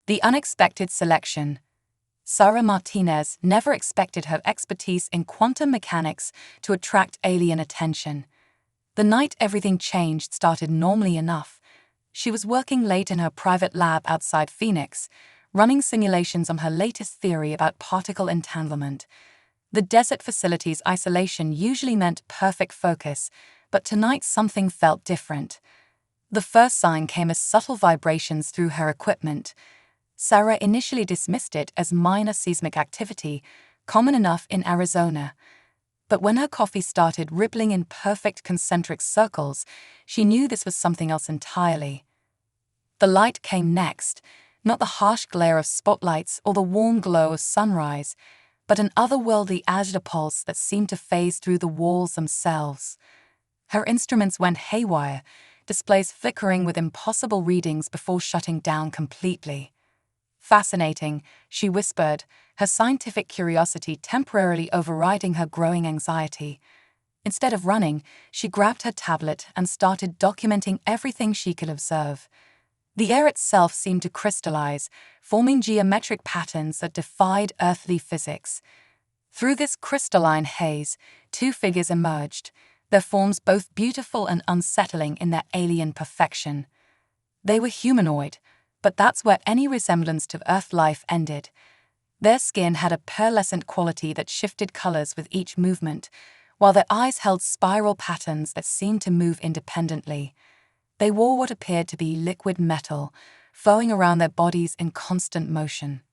The unexpected selection. Sarah Martinez never expected her expertise in quantum mechanics to attract alien attention. The night everything changed started normally enough. She was working late in her private lab outside Phoenix, running simulations on her latest theory about particle entanglement. The desert facility's isolation usually meant perfect focus, but tonight something felt different. The first sign came as subtle vibrations through her equipment. Sarah initially dismissed it as minor seismic activity, common enough in Arizona. But when her coffee started rippling in perfect concentric circles, she knew this was something else entirely. The light came next, not the harsh glare of spotlights or the warm glow of sunrise, but an otherworldly azure pulse that seemed to phase through the walls themselves. Her instruments went haywire, displays flickering with impossible readings before shutting down completely. Fascinating, she whispered, her scientific curiosity temporarily overriding her growing anxiety. Instead of running, she grabbed her tablet and started documenting everything she could observe. The air itself seemed to crystallize, forming geometric patterns that defied earthly physics. Through this crystalline haze, two figures emerged, their forms both beautiful and unsettling in their alien perfection. They were humanoid, but that's where any resemblance to Earth life ended. Their skin had a pearlescent quality that shifted colors with each movement, while their eyes held spiral patterns that seemed to move independently. They wore what appeared to be liquid metal, flowing around their bodies in constant motion.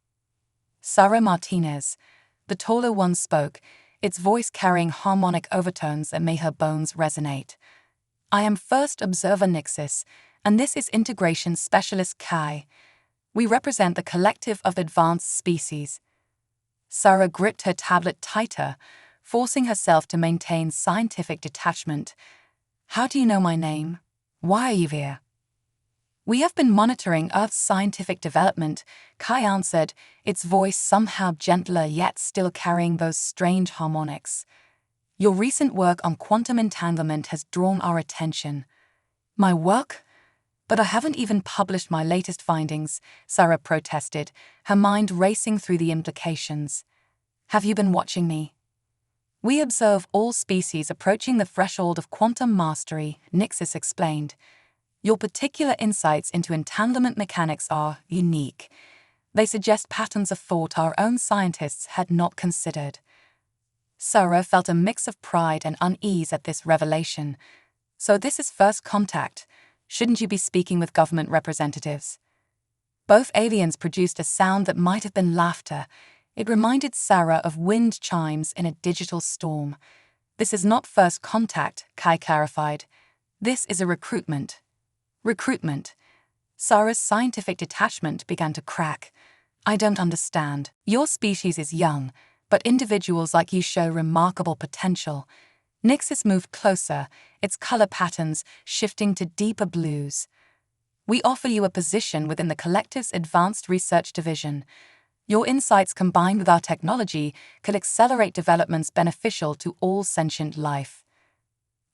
Sarah Martinez, the taller one, spoke, its voice carrying harmonic overtones that made her bones resonate. "I am First Observer Nixis, and this is Integration Specialist Kai. We represent the collective of advanced species." Sarah gripped her tablet tighter, forcing herself to maintain scientific detachment. "How do you know my name? Why are you here?" "We have been monitoring Earth's scientific development," Kai answered, its voice somehow gentler yet still carrying those strange harmonics. "Your recent work on quantum entanglement has drawn our attention." "My work? But I haven't even published my latest findings," Sarah protested, her mind racing through the implications. "Have you been watching me?" "We observe all species approaching the threshold of quantum mastery," Nixis explained. "Your particular insights into entanglement mechanics are unique. They suggest patterns of thought our own scientists had not considered." Sarah felt a mix of pride and unease at this revelation. "So this is first contact. Shouldn't you be speaking with government representatives?" Both aliens produced a sound that might have been laughter. It reminded Sarah of wind chimes in a digital storm. "This is not first contact," Kai clarified. "This is a recruitment." "Recruitment?" Sarah's scientific detachment began to crack. "I don't understand. Your species is young, but individuals like you show remarkable potential." Nixis moved closer, its color patterns shifting to deeper blues. "We offer you a position within the collective's Advanced Research Division. Your insights combined with our technology could accelerate developments beneficial to all sentient life."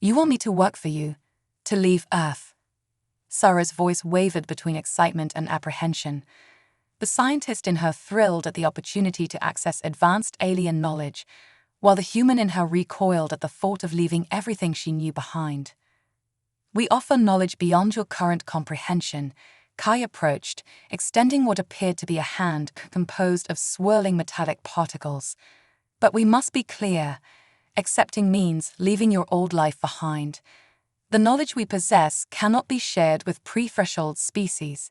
"You want me to work for you? To leave Earth?" Sarah's voice wavered between excitement and apprehension. The scientist in her thrilled at the opportunity to access advanced alien knowledge, while the human in her recoiled at the thought of leaving everything she knew behind. "We offer knowledge beyond your current comprehension," Kai approached, extending what appeared to be a hand composed of swirling metallic particles. "But we must be clear. Accepting means leaving your old life behind. The knowledge we possess cannot be shared with pre-threshold species."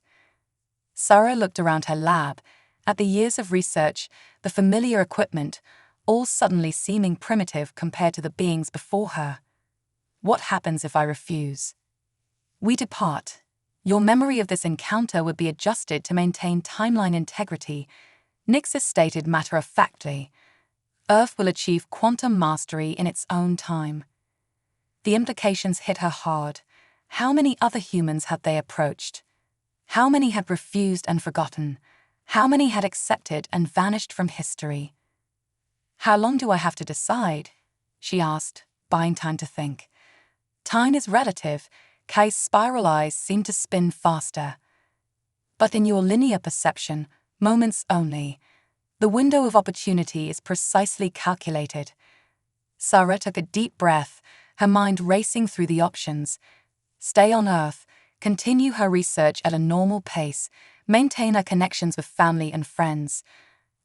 Sarah looked around her lab, at the years of research, the familiar equipment, all suddenly seeming primitive compared to the beings before her. "What happens if I refuse?" "We depart. Your memory of this encounter would be adjusted to maintain timeline integrity," Nixis stated matter-of-factly. "Earth will achieve quantum mastery in its own time." The implications hit her hard. How many other humans had they approached? How many had refused and forgotten? How many had accepted and vanished from history? "How long do I have to decide?" she asked, buying time to think. "Time is relative." Kai's spiral eyes seemed to spin faster. But in your linear perception, moments only. The window of opportunity is precisely calculated. Sarah took a deep breath, her mind racing through the options. Stay on Earth, continue her research at a normal pace, maintain her connections with family and friends,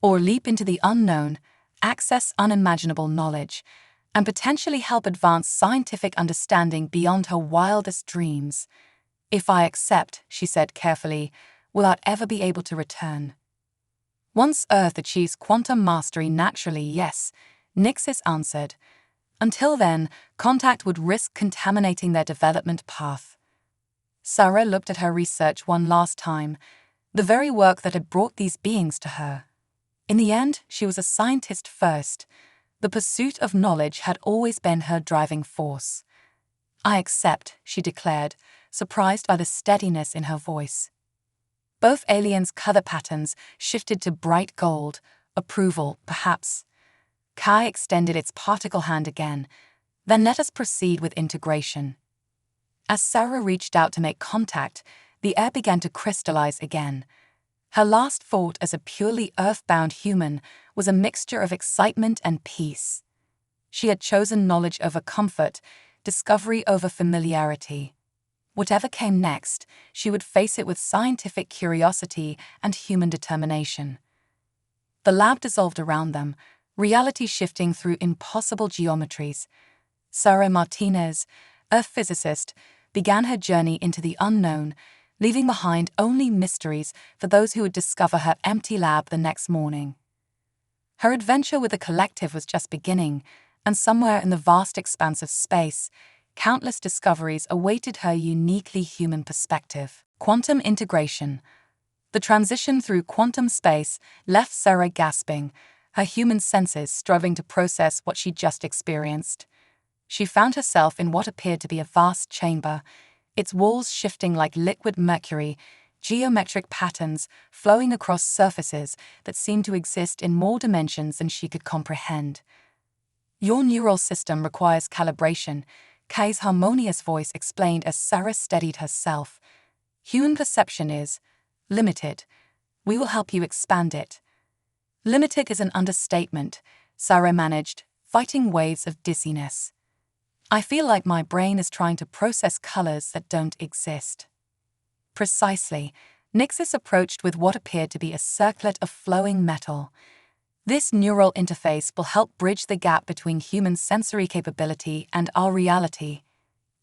or leap into the unknown, access unimaginable knowledge, and potentially help advance scientific understanding beyond her wildest dreams. If I accept, she said carefully, will I ever be able to return? Once Earth achieves quantum mastery naturally, yes, Nixis answered. Until then, contact would risk contaminating their development path. Sarah looked at her research one last time, the very work that had brought these beings to her. In the end, she was a scientist first. The pursuit of knowledge had always been her driving force. I accept, she declared, surprised by the steadiness in her voice. Both aliens' color patterns shifted to bright gold, approval, perhaps. Kai extended its particle hand again. Then let us proceed with integration. As Sarah reached out to make contact, the air began to crystallize again. Her last thought as a purely earthbound human was a mixture of excitement and peace. She had chosen knowledge over comfort, discovery over familiarity. Whatever came next, she would face it with scientific curiosity and human determination. The lab dissolved around them, reality shifting through impossible geometries. Sarah Martinez, Earth physicist, began her journey into the unknown, leaving behind only mysteries for those who would discover her empty lab the next morning. Her adventure with the collective was just beginning, and somewhere in the vast expanse of space, countless discoveries awaited her uniquely human perspective. Quantum integration. The transition through quantum space left Sarah gasping, her human senses striving to process what she just experienced. She found herself in what appeared to be a vast chamber, its walls shifting like liquid mercury, geometric patterns flowing across surfaces that seemed to exist in more dimensions than she could comprehend. Your neural system requires calibration, Kai's harmonious voice explained as Sarah steadied herself. Human perception is limited. We will help you expand it. Limited is an understatement, Sarah managed, fighting waves of dizziness. I feel like my brain is trying to process colors that don't exist. Precisely, Nixis approached with what appeared to be a circlet of flowing metal. This neural interface will help bridge the gap between human sensory capability and our reality.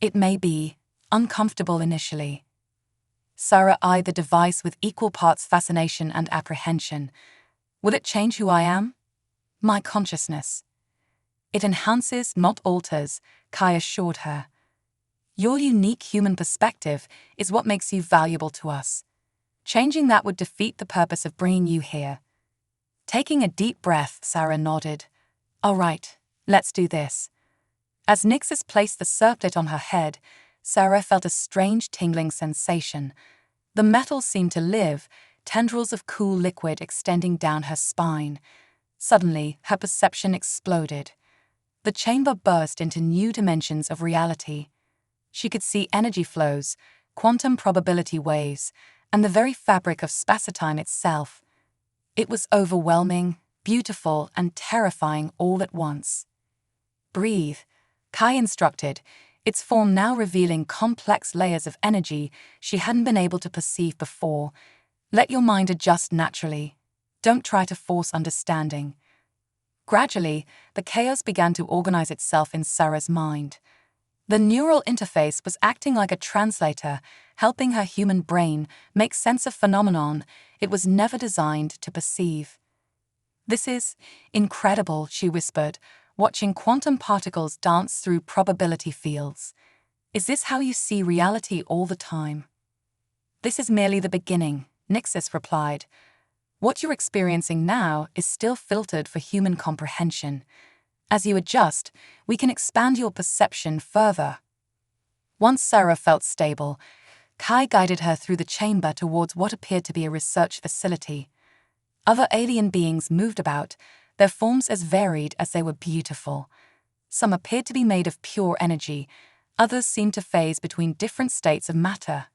It may be uncomfortable initially. Sarah eyed the device with equal parts fascination and apprehension. Will it change who I am? My consciousness. It enhances, not alters, Kai assured her. Your unique human perspective is what makes you valuable to us. Changing that would defeat the purpose of bringing you here. Taking a deep breath, Sarah nodded. All right, let's do this. As Nixis placed the circlet on her head, Sarah felt a strange tingling sensation. The metal seemed to live, tendrils of cool liquid extending down her spine. Suddenly, her perception exploded. The chamber burst into new dimensions of reality. She could see energy flows, quantum probability waves, and the very fabric of space-time itself. It was overwhelming, beautiful, and terrifying all at once. Breathe, Kai instructed, its form now revealing complex layers of energy she hadn't been able to perceive before. Let your mind adjust naturally. Don't try to force understanding. Gradually, the chaos began to organize itself in Sarah's mind. The neural interface was acting like a translator, helping her human brain make sense of phenomenon it was never designed to perceive. This is incredible, she whispered, watching quantum particles dance through probability fields. Is this how you see reality all the time? This is merely the beginning, Nixis replied. What you're experiencing now is still filtered for human comprehension. As you adjust, we can expand your perception further. Once Sarah felt stable, Kai guided her through the chamber towards what appeared to be a research facility. Other alien beings moved about, their forms as varied as they were beautiful. Some appeared to be made of pure energy, others seemed to phase between different states of matter.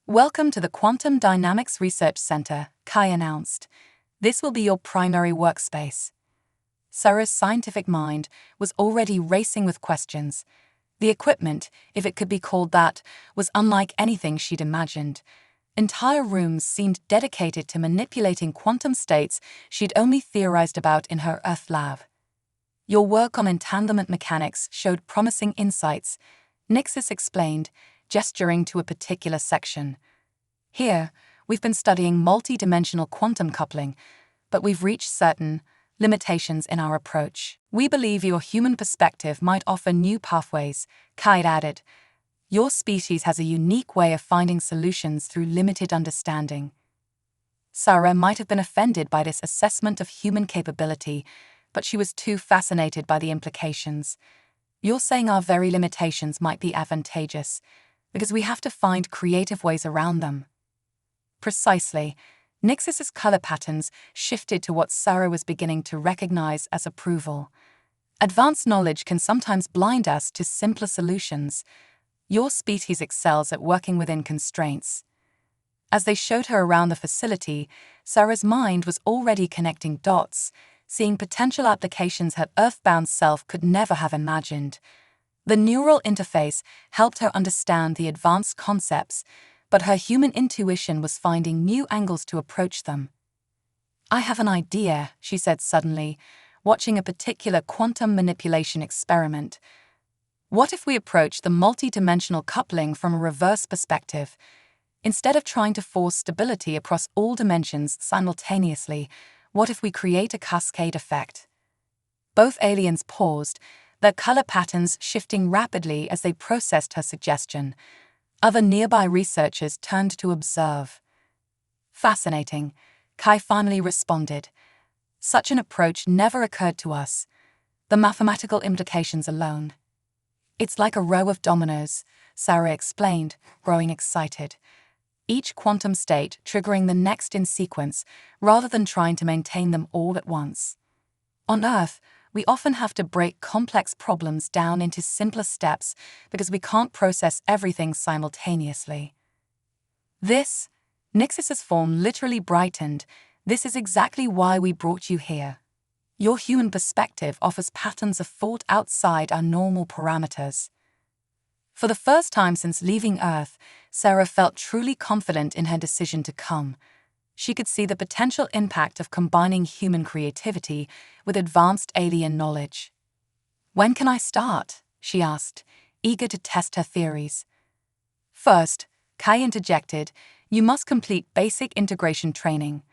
Welcome to the Quantum Dynamics Research Center, Kai announced. This will be your primary workspace. Sarah's scientific mind was already racing with questions. The equipment, if it could be called that, was unlike anything she'd imagined. Entire rooms seemed dedicated to manipulating quantum states she'd only theorized about in her Earth lab. Your work on entanglement mechanics showed promising insights, Nixis explained, gesturing to a particular section. Here, we've been studying multi-dimensional quantum coupling, but we've reached certain limitations in our approach. We believe your human perspective might offer new pathways, Kite added. Your species has a unique way of finding solutions through limited understanding. Sarah might have been offended by this assessment of human capability, but she was too fascinated by the implications. You're saying our very limitations might be advantageous, because we have to find creative ways around them. Precisely. Nixis's color patterns shifted to what Sarah was beginning to recognize as approval. Advanced knowledge can sometimes blind us to simpler solutions. Your species excels at working within constraints. As they showed her around the facility, Sarah's mind was already connecting dots, seeing potential applications her earthbound self could never have imagined. The neural interface helped her understand the advanced concepts, but her human intuition was finding new angles to approach them. I have an idea, she said suddenly, watching a particular quantum manipulation experiment. What if we approach the multi-dimensional coupling from a reverse perspective? Instead of trying to force stability across all dimensions simultaneously, what if we create a cascade effect? Both aliens paused, their color patterns shifting rapidly as they processed her suggestion. Other nearby researchers turned to observe. Fascinating, Kai finally responded. Such an approach never occurred to us. The mathematical implications alone. It's like a row of dominoes, Sarah explained, growing excited. Each quantum state triggering the next in sequence, rather than trying to maintain them all at once. On Earth, we often have to break complex problems down into simpler steps because we can't process everything simultaneously. Nixis's form literally brightened. This is exactly why we brought you here. Your human perspective offers patterns of thought outside our normal parameters. For the first time since leaving Earth, Sarah felt truly confident in her decision to come. She could see the potential impact of combining human creativity with advanced alien knowledge. When can I start? She asked, eager to test her theories. First, Kai interjected, you must complete basic integration training.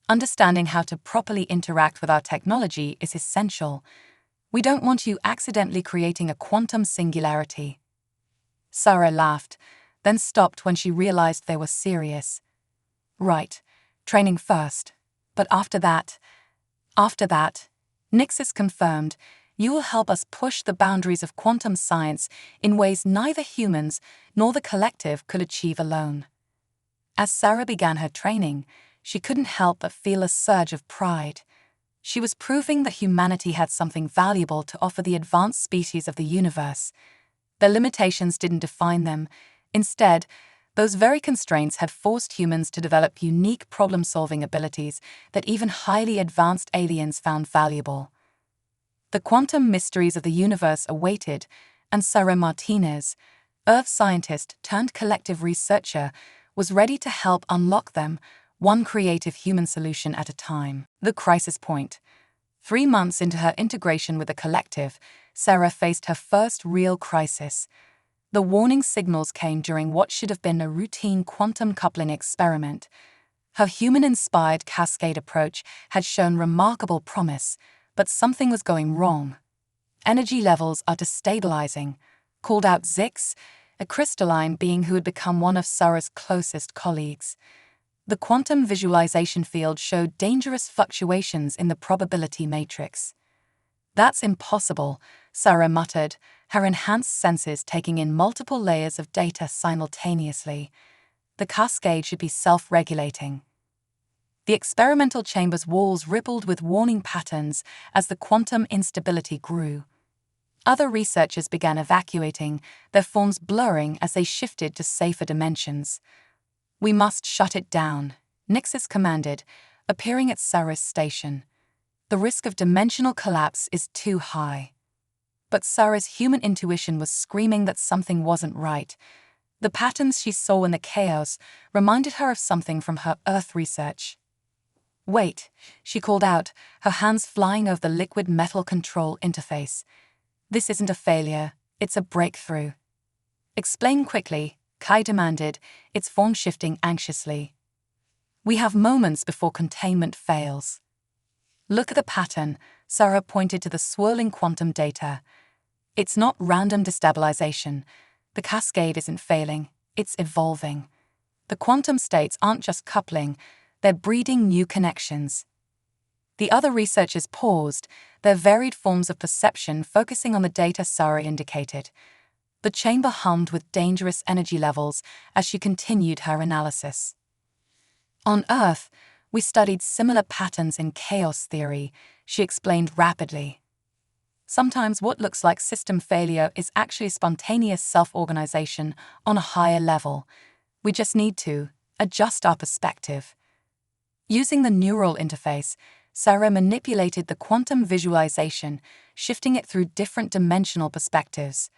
Understanding how to properly interact with our technology is essential. We don't want you accidentally creating a quantum singularity. Sarah laughed, then stopped when she realized they were serious. Right, training first. But after that, Nixis confirmed, you will help us push the boundaries of quantum science in ways neither humans nor the collective could achieve alone. As Sarah began her training, she couldn't help but feel a surge of pride. She was proving that humanity had something valuable to offer the advanced species of the universe. Their limitations didn't define them. Instead, those very constraints had forced humans to develop unique problem-solving abilities that even highly advanced aliens found valuable. The quantum mysteries of the universe awaited, and Sarah Martinez, Earth scientist turned collective researcher, was ready to help unlock them, one creative human solution at a time. The crisis point. 3 months into her integration with the collective, Sarah faced her first real crisis. The warning signals came during what should have been a routine quantum coupling experiment. Her human-inspired cascade approach had shown remarkable promise, but something was going wrong. Energy levels are destabilizing, called out Zix, a crystalline being who had become one of Sarah's closest colleagues. The quantum visualization field showed dangerous fluctuations in the probability matrix. That's impossible, Sarah muttered, her enhanced senses taking in multiple layers of data simultaneously. The cascade should be self-regulating. The experimental chamber's walls rippled with warning patterns as the quantum instability grew. Other researchers began evacuating, their forms blurring as they shifted to safer dimensions. "We must shut it down," Nixis commanded, appearing at Sarah's station. "The risk of dimensional collapse is too high." But Sarah's human intuition was screaming that something wasn't right. The patterns she saw in the chaos reminded her of something from her Earth research. "Wait," she called out, her hands flying over the liquid metal control interface. "This isn't a failure, it's a breakthrough." "Explain quickly," Kai demanded, its form shifting anxiously. "We have moments before containment fails." "Look at the pattern," Sarah pointed to the swirling quantum data. "It's not random destabilization. The cascade isn't failing, it's evolving. The quantum states aren't just coupling, they're breeding new connections." The other researchers paused, their varied forms of perception focusing on the data Sarah indicated. The chamber hummed with dangerous energy levels as she continued her analysis. "On Earth, we studied similar patterns in chaos theory," she explained rapidly. "Sometimes what looks like system failure is actually spontaneous self-organization on a higher level. We just need to adjust our perspective." Using the neural interface, Sarah manipulated the quantum visualization, shifting it through different dimensional perspectives.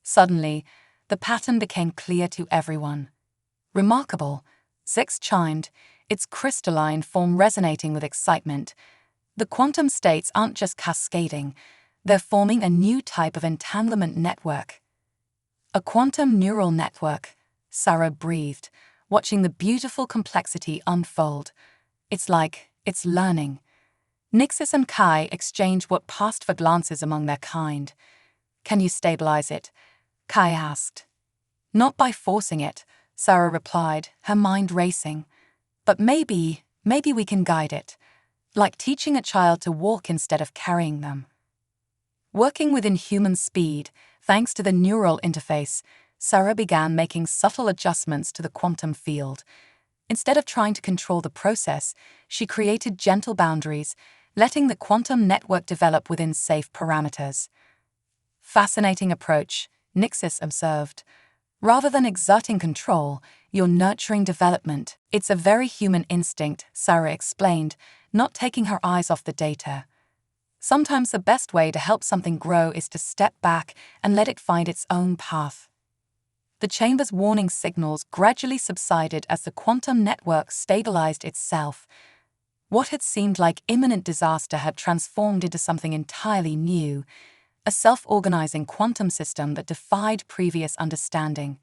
Suddenly, the pattern became clear to everyone. "Remarkable," Zix chimed, its crystalline form resonating with excitement. "The quantum states aren't just cascading, they're forming a new type of entanglement network." "A quantum neural network," Sarah breathed, watching the beautiful complexity unfold. It's learning." Nixis and Kai exchanged what passed for glances among their kind. "Can you stabilize it?" Kai asked. "Not by forcing it," Sarah replied, her mind racing. "But maybe we can guide it. Like teaching a child to walk instead of carrying them." Working within human speed, thanks to the neural interface, Sarah began making subtle adjustments to the quantum field. Instead of trying to control the process, she created gentle boundaries, letting the quantum network develop within safe parameters. "Fascinating approach," Nixis observed. "Rather than exerting control, you're nurturing development." "It's a very human instinct," Sarah explained, not taking her eyes off the data. "Sometimes the best way to help something grow is to step back and let it find its own path." The chamber's warning signals gradually subsided as the quantum network stabilized itself. What had seemed like imminent disaster had transformed into something entirely new, a self-organizing quantum system that defied previous understanding.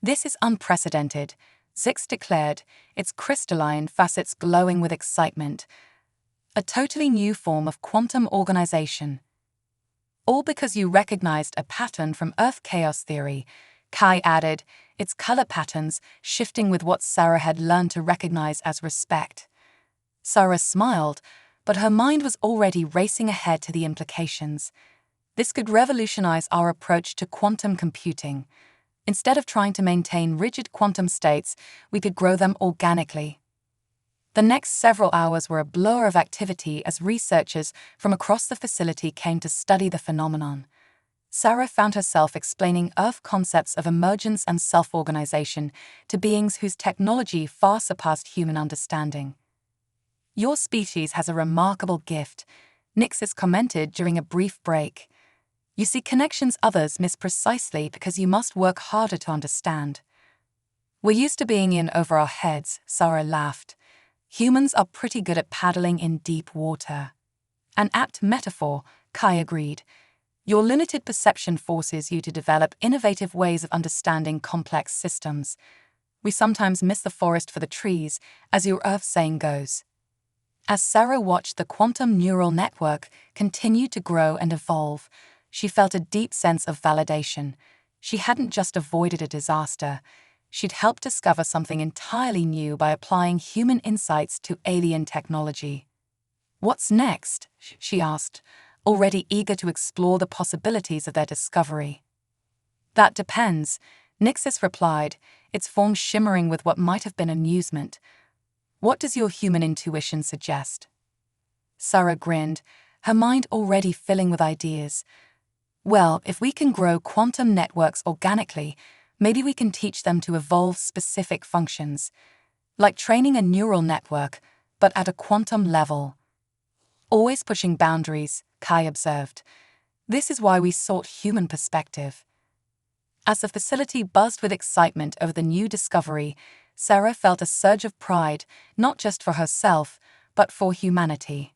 "This is unprecedented," Zix declared, its crystalline facets glowing with excitement. "A totally new form of quantum organization." "All because you recognized a pattern from Earth chaos theory," Kai added, its color patterns shifting with what Sarah had learned to recognize as respect. Sarah smiled, but her mind was already racing ahead to the implications. This could revolutionize our approach to quantum computing. Instead of trying to maintain rigid quantum states, we could grow them organically. The next several hours were a blur of activity as researchers from across the facility came to study the phenomenon. Sarah found herself explaining Earth concepts of emergence and self-organization to beings whose technology far surpassed human understanding. "Your species has a remarkable gift," Nixis commented during a brief break. "You see connections others miss precisely because you must work harder to understand." "We're used to being in over our heads," Sarah laughed. "Humans are pretty good at paddling in deep water." "An apt metaphor," Kai agreed. "Your limited perception forces you to develop innovative ways of understanding complex systems. We sometimes miss the forest for the trees, as your Earth saying goes." As Sarah watched the quantum neural network continue to grow and evolve, she felt a deep sense of validation. She hadn't just avoided a disaster, she'd helped discover something entirely new by applying human insights to alien technology. "What's next?" she asked, already eager to explore the possibilities of their discovery. "That depends," Nixis replied, its form shimmering with what might have been amusement. "What does your human intuition suggest?" Sarah grinned, her mind already filling with ideas. "Well, if we can grow quantum networks organically, Maybe we can teach them to evolve specific functions, like training a neural network, but at a quantum level. Always pushing boundaries, Kai observed. This is why we sought human perspective. As the facility buzzed with excitement over the new discovery, Sarah felt a surge of pride, not just for herself, but for humanity.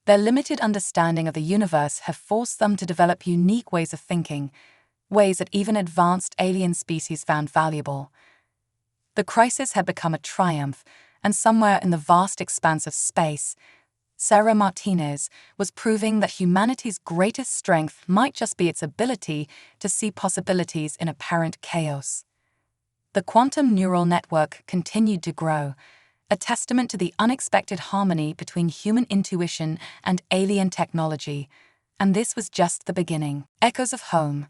Their limited understanding of the universe have forced them to develop unique ways of thinking, ways that even advanced alien species found valuable. The crisis had become a triumph, and somewhere in the vast expanse of space, Sarah Martinez was proving that humanity's greatest strength might just be its ability to see possibilities in apparent chaos. The quantum neural network continued to grow, a testament to the unexpected harmony between human intuition and alien technology, and this was just the beginning. Echoes of home.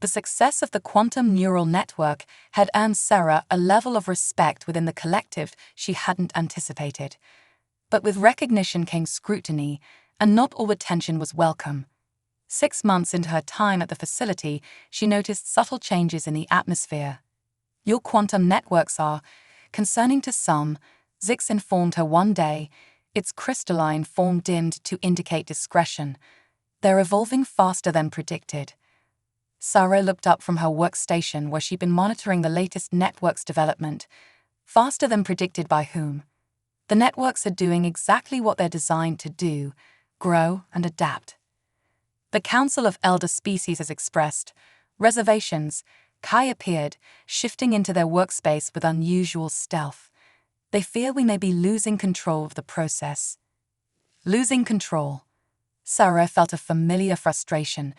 The success of the quantum neural network had earned Sarah a level of respect within the collective she hadn't anticipated. But with recognition came scrutiny, and not all attention was welcome. 6 months into her time at the facility, she noticed subtle changes in the atmosphere. "Your quantum networks are concerning to some," Zix informed her one day, its crystalline form dimmed to indicate discretion. "They're evolving faster than predicted." Sarah looked up from her workstation where she'd been monitoring the latest network's development. Faster than predicted by whom? The networks are doing exactly what they're designed to do: grow and adapt. The Council of Elder Species has expressed reservations. Kai appeared, shifting into their workspace with unusual stealth. They fear we may be losing control of the process. Losing control. Sarah felt a familiar frustration,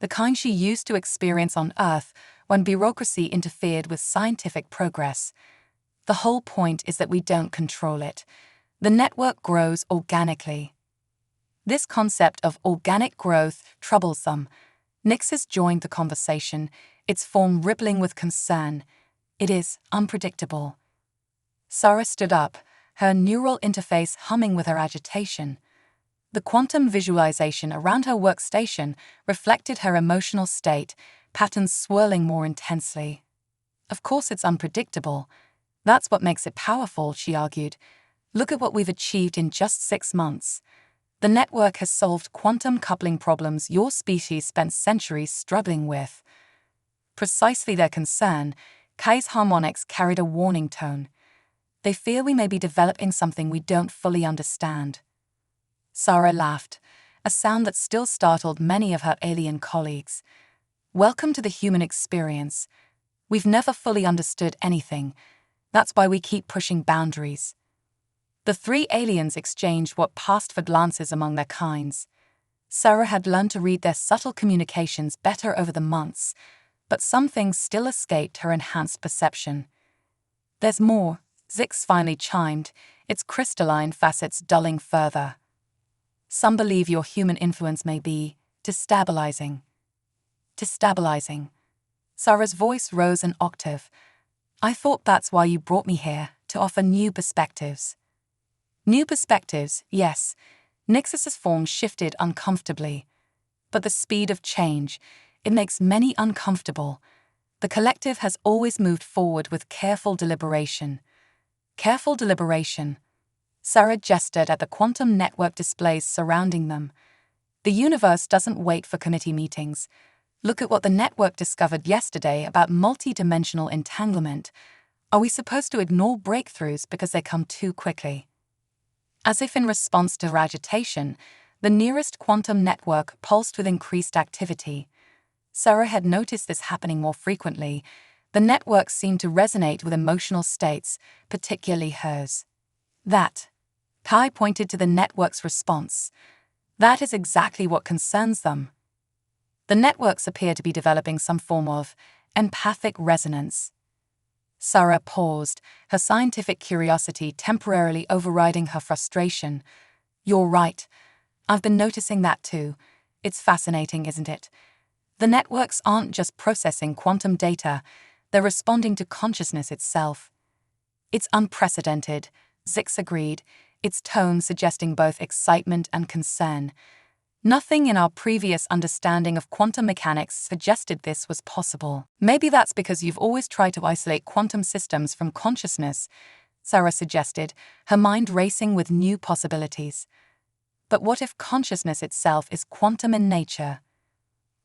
the kind she used to experience on Earth when bureaucracy interfered with scientific progress. The whole point is that we don't control it. The network grows organically. This concept of organic growth troubles them. Nyx has joined the conversation, its form rippling with concern. It is unpredictable. Sarah stood up, her neural interface humming with her agitation. The quantum visualization around her workstation reflected her emotional state, patterns swirling more intensely. Of course it's unpredictable. That's what makes it powerful, she argued. Look at what we've achieved in just 6 months. The network has solved quantum coupling problems your species spent centuries struggling with. Precisely their concern, Kai's harmonics carried a warning tone. They fear we may be developing something we don't fully understand. Sarah laughed, a sound that still startled many of her alien colleagues. Welcome to the human experience. We've never fully understood anything. That's why we keep pushing boundaries. The 3 aliens exchanged what passed for glances among their kinds. Sarah had learned to read their subtle communications better over the months, but some things still escaped her enhanced perception. "There's more," Zix finally chimed, its crystalline facets dulling further. "Some believe your human influence may be destabilizing." Destabilizing. Sarah's voice rose an octave. "I thought that's why you brought me here, to offer new perspectives." New perspectives, yes. Nyx's form shifted uncomfortably. But the speed of change, it makes many uncomfortable. The collective has always moved forward with careful deliberation. Careful deliberation. Sarah gestured at the quantum network displays surrounding them. The universe doesn't wait for committee meetings. Look at what the network discovered yesterday about multi-dimensional entanglement. Are we supposed to ignore breakthroughs because they come too quickly? As if in response to her agitation, the nearest quantum network pulsed with increased activity. Sarah had noticed this happening more frequently. The network seemed to resonate with emotional states, particularly hers. Kai pointed to the network's response. That is exactly what concerns them. The networks appear to be developing some form of empathic resonance. Sarah paused, her scientific curiosity temporarily overriding her frustration. "You're right. I've been noticing that too. It's fascinating, isn't it? The networks aren't just processing quantum data, they're responding to consciousness itself." "It's unprecedented," Zix agreed, its tone suggesting both excitement and concern. Nothing in our previous understanding of quantum mechanics suggested this was possible. Maybe that's because you've always tried to isolate quantum systems from consciousness, Sarah suggested, her mind racing with new possibilities. But what if consciousness itself is quantum in nature?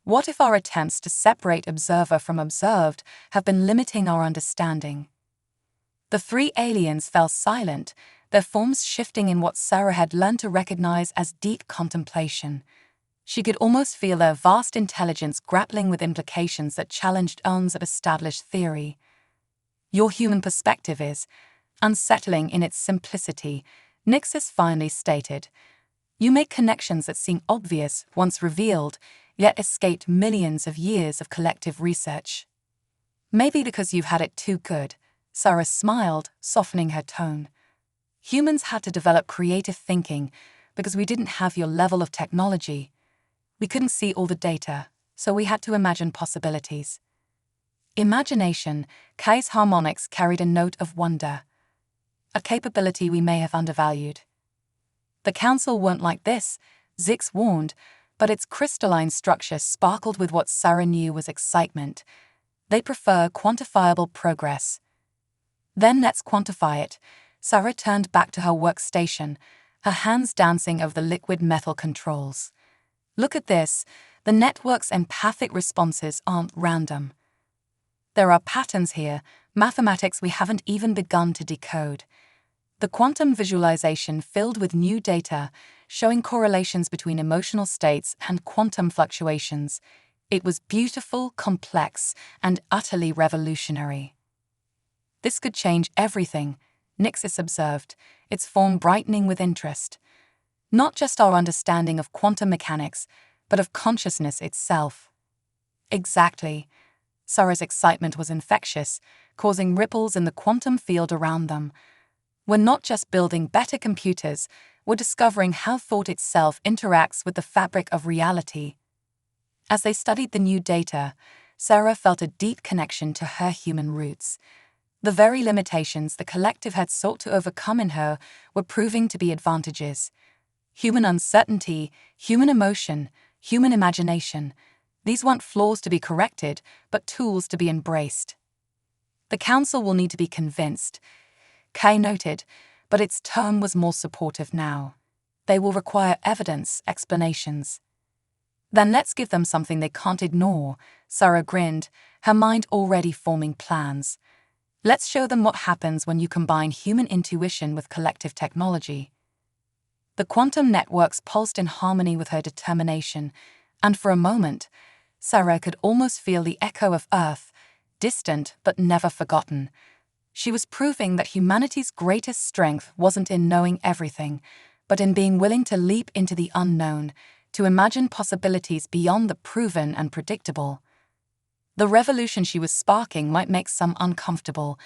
What if our attempts to separate observer from observed have been limiting our understanding? The three aliens fell silent, their forms shifting in what Sarah had learned to recognize as deep contemplation. She could almost feel their vast intelligence grappling with implications that challenged eons of established theory. Your human perspective is unsettling in its simplicity, Nixis finally stated. You make connections that seem obvious once revealed, yet escaped millions of years of collective research. Maybe because you've had it too good, Sarah smiled, softening her tone. Humans had to develop creative thinking because we didn't have your level of technology. We couldn't see all the data, so we had to imagine possibilities. Imagination, Kai's harmonics carried a note of wonder, a capability we may have undervalued. The council weren't like this, Zix warned, but its crystalline structure sparkled with what Sarah knew was excitement. They prefer quantifiable progress. Then let's quantify it. Sarah turned back to her workstation, her hands dancing over the liquid metal controls. Look at this, the network's empathic responses aren't random. There are patterns here, mathematics we haven't even begun to decode. The quantum visualization filled with new data, showing correlations between emotional states and quantum fluctuations. It was beautiful, complex, and utterly revolutionary. This could change everything, Nixis observed, its form brightening with interest. Not just our understanding of quantum mechanics, but of consciousness itself. Exactly. Sarah's excitement was infectious, causing ripples in the quantum field around them. We're not just building better computers, we're discovering how thought itself interacts with the fabric of reality. As they studied the new data, Sarah felt a deep connection to her human roots. The very limitations the collective had sought to overcome in her were proving to be advantages. Human uncertainty, human emotion, human imagination. These weren't flaws to be corrected, but tools to be embraced. The council will need to be convinced, Kay noted, but its tone was more supportive now. They will require evidence, explanations. Then let's give them something they can't ignore, Sarah grinned, her mind already forming plans. Let's show them what happens when you combine human intuition with collective technology. The quantum networks pulsed in harmony with her determination, and for a moment, Sarah could almost feel the echo of Earth, distant but never forgotten. She was proving that humanity's greatest strength wasn't in knowing everything, but in being willing to leap into the unknown, to imagine possibilities beyond the proven and predictable. The revolution she was sparking might make some uncomfortable,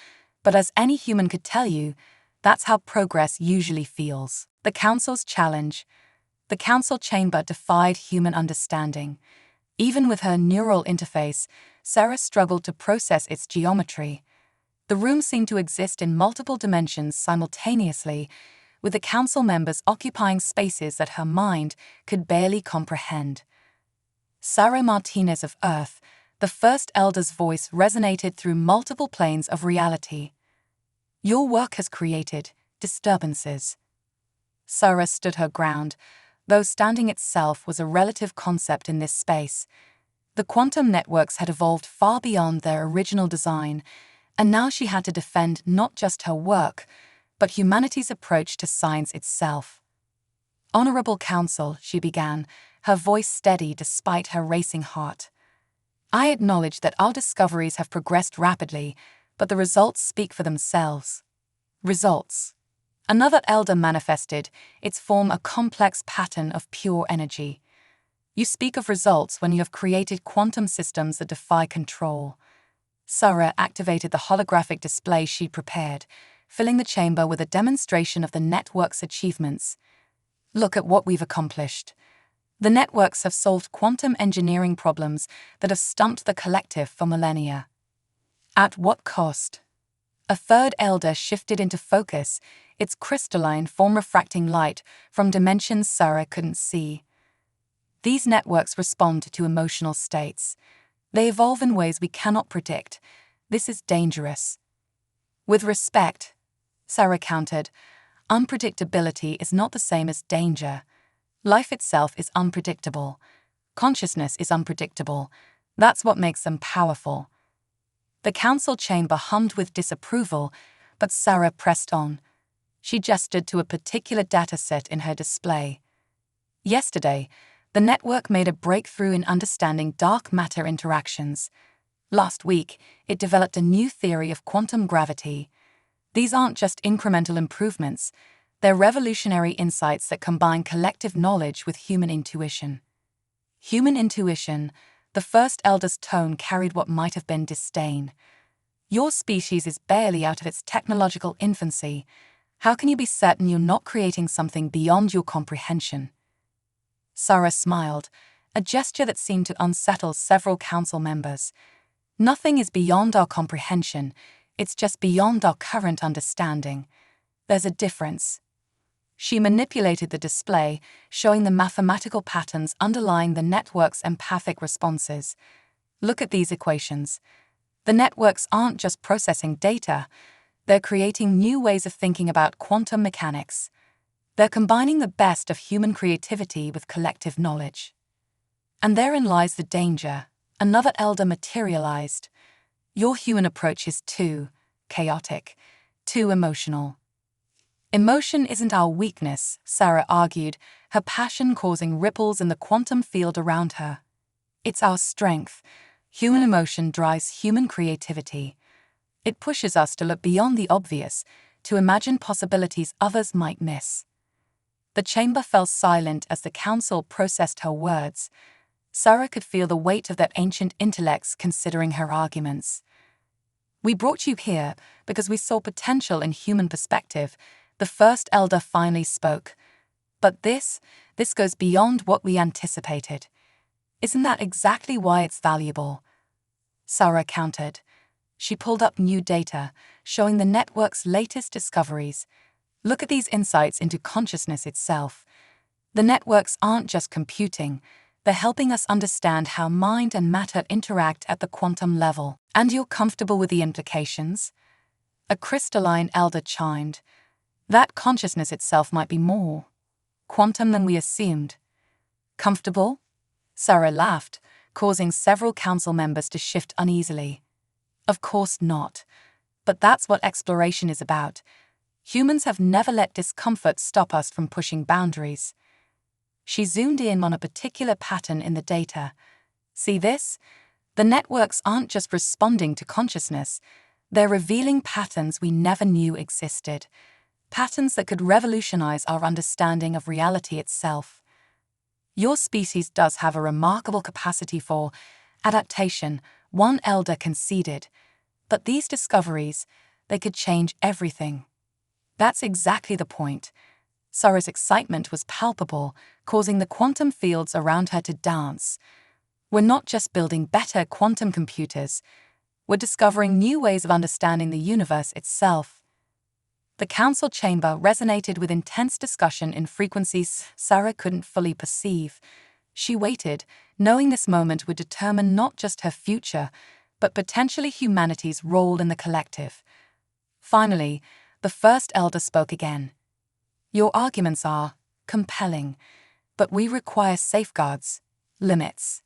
but as any human could tell you, that's how progress usually feels. The council's challenge. The council chamber defied human understanding. Even with her neural interface, Sarah struggled to process its geometry. The room seemed to exist in multiple dimensions simultaneously, with the council members occupying spaces that her mind could barely comprehend. Sarah Martinez of Earth, the first elder's voice resonated through multiple planes of reality. Your work has created disturbances. Sarah stood her ground, though standing itself was a relative concept in this space. The quantum networks had evolved far beyond their original design, and now she had to defend not just her work, but humanity's approach to science itself. Honorable Council, she began, her voice steady despite her racing heart. I acknowledge that our discoveries have progressed rapidly, but the results speak for themselves. Results. Another elder manifested, its form a complex pattern of pure energy. You speak of results when you have created quantum systems that defy control. Sarah activated the holographic display she prepared, filling the chamber with a demonstration of the network's achievements. Look at what we've accomplished. The networks have solved quantum engineering problems that have stumped the collective for millennia. At what cost? A third elder shifted into focus, its crystalline form refracting light from dimensions Sarah couldn't see. These networks respond to emotional states. They evolve in ways we cannot predict. This is dangerous. With respect, Sarah countered, unpredictability is not the same as danger. Life itself is unpredictable. Consciousness is unpredictable. That's what makes them powerful. The council chamber hummed with disapproval, but Sarah pressed on. She gestured to a particular dataset in her display. Yesterday, the network made a breakthrough in understanding dark matter interactions. Last week, it developed a new theory of quantum gravity. These aren't just incremental improvements, they're revolutionary insights that combine collective knowledge with human intuition. Human intuition, the first elder's tone carried what might have been disdain. Your species is barely out of its technological infancy. How can you be certain you're not creating something beyond your comprehension? Sarah smiled, a gesture that seemed to unsettle several council members. Nothing is beyond our comprehension, it's just beyond our current understanding. There's a difference. She manipulated the display, showing the mathematical patterns underlying the network's empathic responses. Look at these equations. The networks aren't just processing data, they're creating new ways of thinking about quantum mechanics. They're combining the best of human creativity with collective knowledge. And therein lies the danger. Another elder materialized. Your human approach is too chaotic, too emotional. Emotion isn't our weakness, Sarah argued, her passion causing ripples in the quantum field around her. It's our strength. Human emotion drives human creativity. It pushes us to look beyond the obvious, to imagine possibilities others might miss. The chamber fell silent as the council processed her words. Sarah could feel the weight of their ancient intellects considering her arguments. We brought you here because we saw potential in human perspective. The first elder finally spoke. But this goes beyond what we anticipated. Isn't that exactly why it's valuable? Sarah countered. She pulled up new data, showing the network's latest discoveries. Look at these insights into consciousness itself. The networks aren't just computing, they're helping us understand how mind and matter interact at the quantum level. And you're comfortable with the implications? A crystalline elder chimed. That consciousness itself might be more quantum than we assumed. Comfortable? Sarah laughed, causing several council members to shift uneasily. Of course not. But that's what exploration is about. Humans have never let discomfort stop us from pushing boundaries. She zoomed in on a particular pattern in the data. See this? The networks aren't just responding to consciousness, they're revealing patterns we never knew existed. Patterns that could revolutionize our understanding of reality itself. Your species does have a remarkable capacity for adaptation, one elder conceded. But these discoveries, they could change everything. That's exactly the point. Sarah's excitement was palpable, causing the quantum fields around her to dance. We're not just building better quantum computers, we're discovering new ways of understanding the universe itself. The council chamber resonated with intense discussion in frequencies Sarah couldn't fully perceive. She waited, knowing this moment would determine not just her future, but potentially humanity's role in the collective. Finally, the first elder spoke again. Your arguments are compelling, but we require safeguards, limits.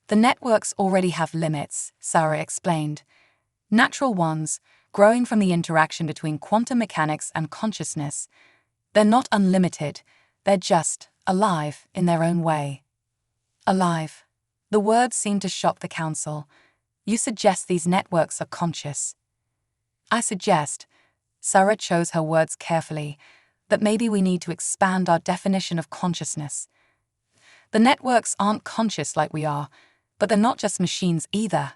The networks already have limits, Sarah explained. Natural ones, growing from the interaction between quantum mechanics and consciousness. They're not unlimited, they're just alive in their own way. Alive. The word seemed to shock the council. You suggest these networks are conscious. I suggest, Sarah chose her words carefully, that maybe we need to expand our definition of consciousness. The networks aren't conscious like we are, but they're not just machines either.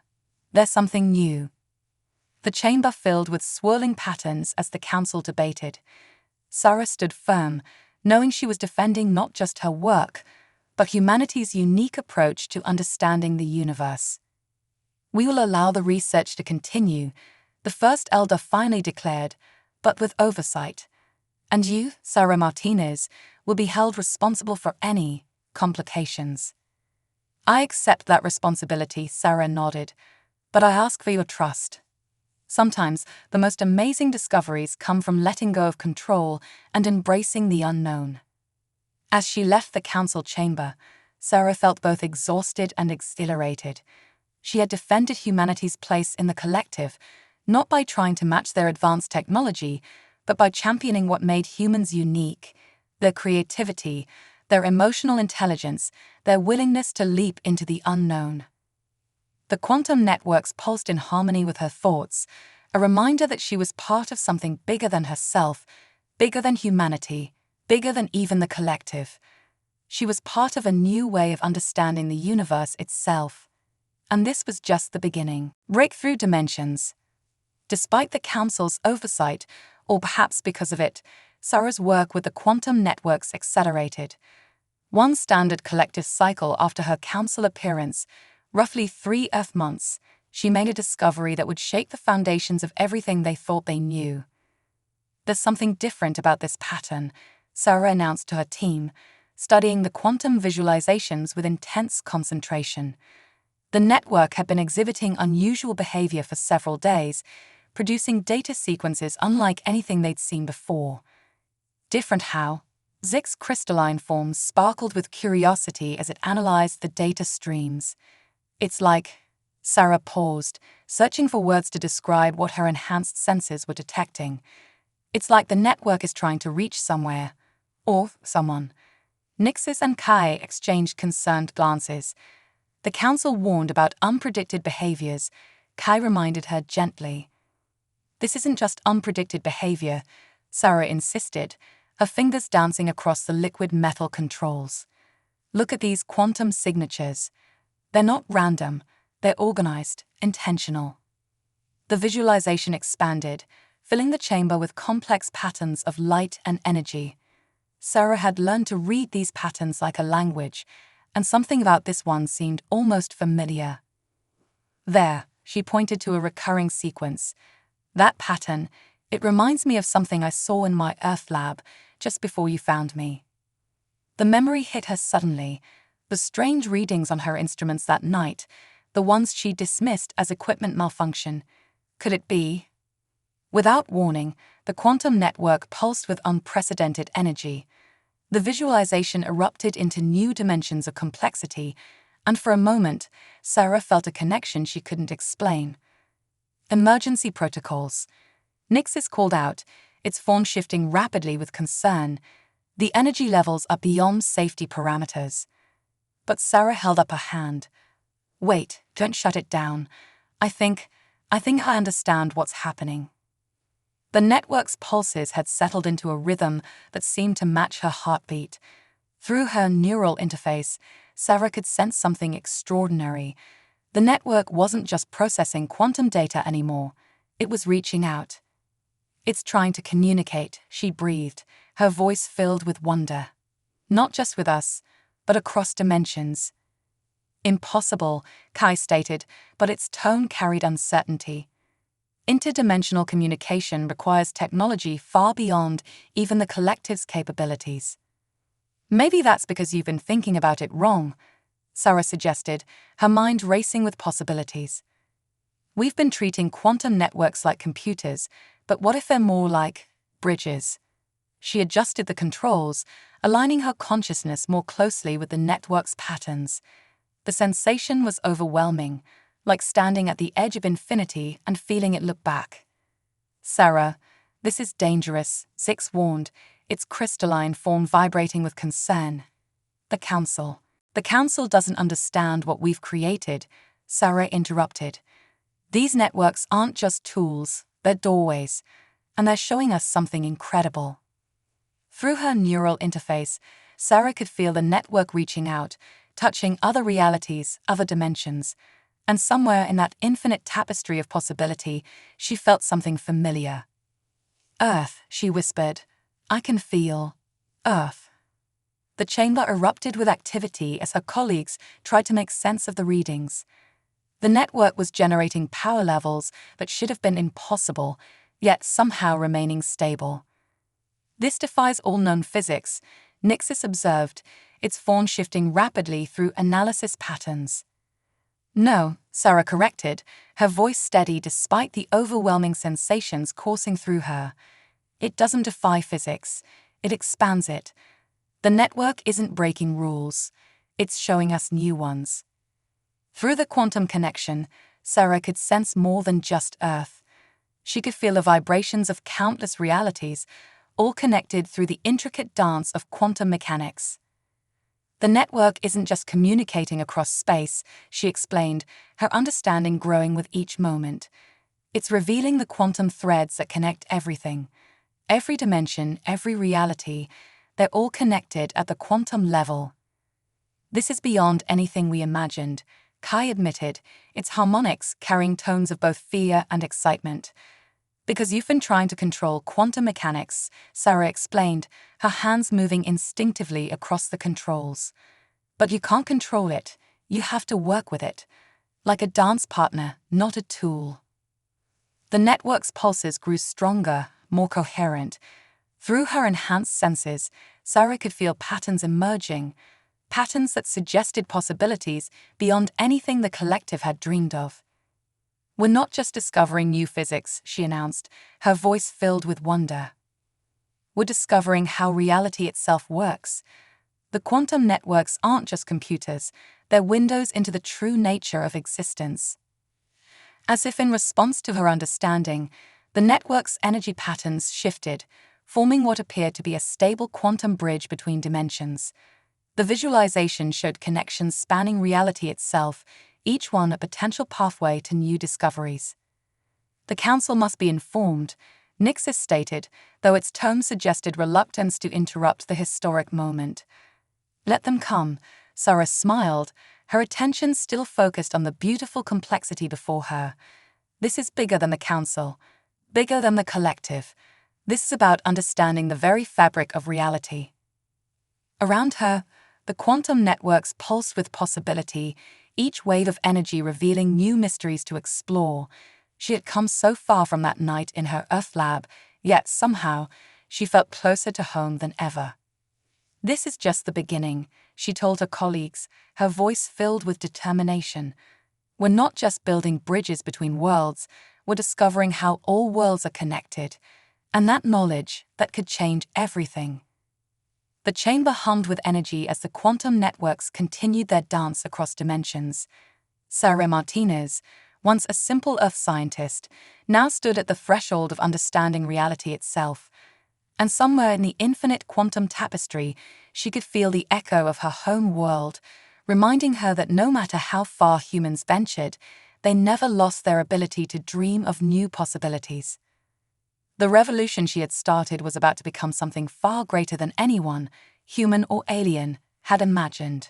They're something new. The chamber filled with swirling patterns as the council debated. Sarah stood firm, knowing she was defending not just her work, but humanity's unique approach to understanding the universe. We will allow the research to continue, the first elder finally declared, but with oversight. And you, Sarah Martinez, will be held responsible for any complications. I accept that responsibility, Sarah nodded, but I ask for your trust. Sometimes the most amazing discoveries come from letting go of control and embracing the unknown. As she left the council chamber, Sarah felt both exhausted and exhilarated. She had defended humanity's place in the collective, not by trying to match their advanced technology, but by championing what made humans unique: their creativity, their emotional intelligence, their willingness to leap into the unknown. The quantum networks pulsed in harmony with her thoughts, a reminder that she was part of something bigger than herself, bigger than humanity, bigger than even the collective. She was part of a new way of understanding the universe itself. And this was just the beginning. Breakthrough dimensions. Despite the Council's oversight, or perhaps because of it, Sarah's work with the quantum networks accelerated. One standard collective cycle after her Council appearance, roughly 3 Earth months, she made a discovery that would shake the foundations of everything they thought they knew. "There's something different about this pattern," Sarah announced to her team, studying the quantum visualizations with intense concentration. The network had been exhibiting unusual behavior for several days, producing data sequences unlike anything they'd seen before. Different how? Zix's crystalline forms sparkled with curiosity as it analyzed the data streams. "It's like..." Sarah paused, searching for words to describe what her enhanced senses were detecting. "It's like the network is trying to reach somewhere. Or someone." Nixis and Kai exchanged concerned glances. The Council warned about unpredicted behaviors. Kai reminded her gently. "This isn't just unpredicted behavior," Sarah insisted, her fingers dancing across the liquid metal controls. "Look at these quantum signatures. They're not random, they're organized, intentional." The visualization expanded, filling the chamber with complex patterns of light and energy. Sarah had learned to read these patterns like a language, and something about this one seemed almost familiar. "There," she pointed to a recurring sequence. "That pattern, it reminds me of something I saw in my Earth lab just before you found me." The memory hit her suddenly. The strange readings on her instruments that night, the ones she dismissed as equipment malfunction. Could it be? Without warning, the quantum network pulsed with unprecedented energy. The visualization erupted into new dimensions of complexity, and for a moment, Sarah felt a connection she couldn't explain. "Emergency protocols," Nixis called out, its form shifting rapidly with concern. "The energy levels are beyond safety parameters." But Sarah held up a hand. "Wait, don't shut it down. I think I understand what's happening." The network's pulses had settled into a rhythm that seemed to match her heartbeat. Through her neural interface, Sarah could sense something extraordinary. The network wasn't just processing quantum data anymore, it was reaching out. "It's trying to communicate," she breathed, her voice filled with wonder. "Not just with us, but across dimensions." "Impossible," Kai stated, but its tone carried uncertainty. "Interdimensional communication requires technology far beyond even the collective's capabilities." "Maybe that's because you've been thinking about it wrong," Sarah suggested, her mind racing with possibilities. "We've been treating quantum networks like computers, but what if they're more like bridges?" She adjusted the controls, aligning her consciousness more closely with the network's patterns. The sensation was overwhelming, like standing at the edge of infinity and feeling it look back. "Sarah, this is dangerous," Zix warned, its crystalline form vibrating with concern. The Council doesn't understand what we've created," Sarah interrupted. "These networks aren't just tools, they're doorways, and they're showing us something incredible." Through her neural interface, Sarah could feel the network reaching out, touching other realities, other dimensions. And somewhere in that infinite tapestry of possibility, she felt something familiar. "Earth," she whispered. "I can feel Earth." The chamber erupted with activity as her colleagues tried to make sense of the readings. The network was generating power levels that should have been impossible, yet somehow remaining stable. "This defies all known physics," Nixis observed, its form shifting rapidly through analysis patterns. "No," Sarah corrected, her voice steady despite the overwhelming sensations coursing through her. "It doesn't defy physics, it expands it. The network isn't breaking rules, it's showing us new ones." Through the quantum connection, Sarah could sense more than just Earth. She could feel the vibrations of countless realities, all connected through the intricate dance of quantum mechanics. "The network isn't just communicating across space," she explained, her understanding growing with each moment. "It's revealing the quantum threads that connect everything. Every dimension, every reality, they're all connected at the quantum level." "This is beyond anything we imagined," Kai admitted, its harmonics carrying tones of both fear and excitement. "Because you've been trying to control quantum mechanics," Sarah explained, her hands moving instinctively across the controls. "But you can't control it, you have to work with it. Like a dance partner, not a tool." The network's pulses grew stronger, more coherent. Through her enhanced senses, Sarah could feel patterns emerging, patterns that suggested possibilities beyond anything the collective had dreamed of. "We're not just discovering new physics," she announced, her voice filled with wonder. "We're discovering how reality itself works. The quantum networks aren't just computers, they're windows into the true nature of existence." As if in response to her understanding, the network's energy patterns shifted, forming what appeared to be a stable quantum bridge between dimensions. The visualization showed connections spanning reality itself, each one a potential pathway to new discoveries. "The Council must be informed," Nixis stated, though its tone suggested reluctance to interrupt the historic moment. "Let them come," Sarah smiled, her attention still focused on the beautiful complexity before her. "This is bigger than the Council, bigger than the collective. This is about understanding the very fabric of reality." Around her, the quantum networks pulsed with possibility, each wave of energy revealing new mysteries to explore. She had come so far from that night in her Earth lab, yet somehow, she felt closer to home than ever. "This is just the beginning," she told her colleagues, her voice filled with determination. "We're not just building bridges between worlds, we're discovering how all worlds are connected. And that knowledge, that could change everything." The chamber hummed with energy as the quantum networks continued their dance across dimensions. Sarah Martinez, once a simple Earth scientist, now stood at the threshold of understanding reality itself. And somewhere in the infinite quantum tapestry, she could feel the echo of her home world, reminding her that no matter how far humans ventured, they never lost their ability to dream of new possibilities. The revolution she had started was about to become something far greater than anyone, human or alien, had imagined.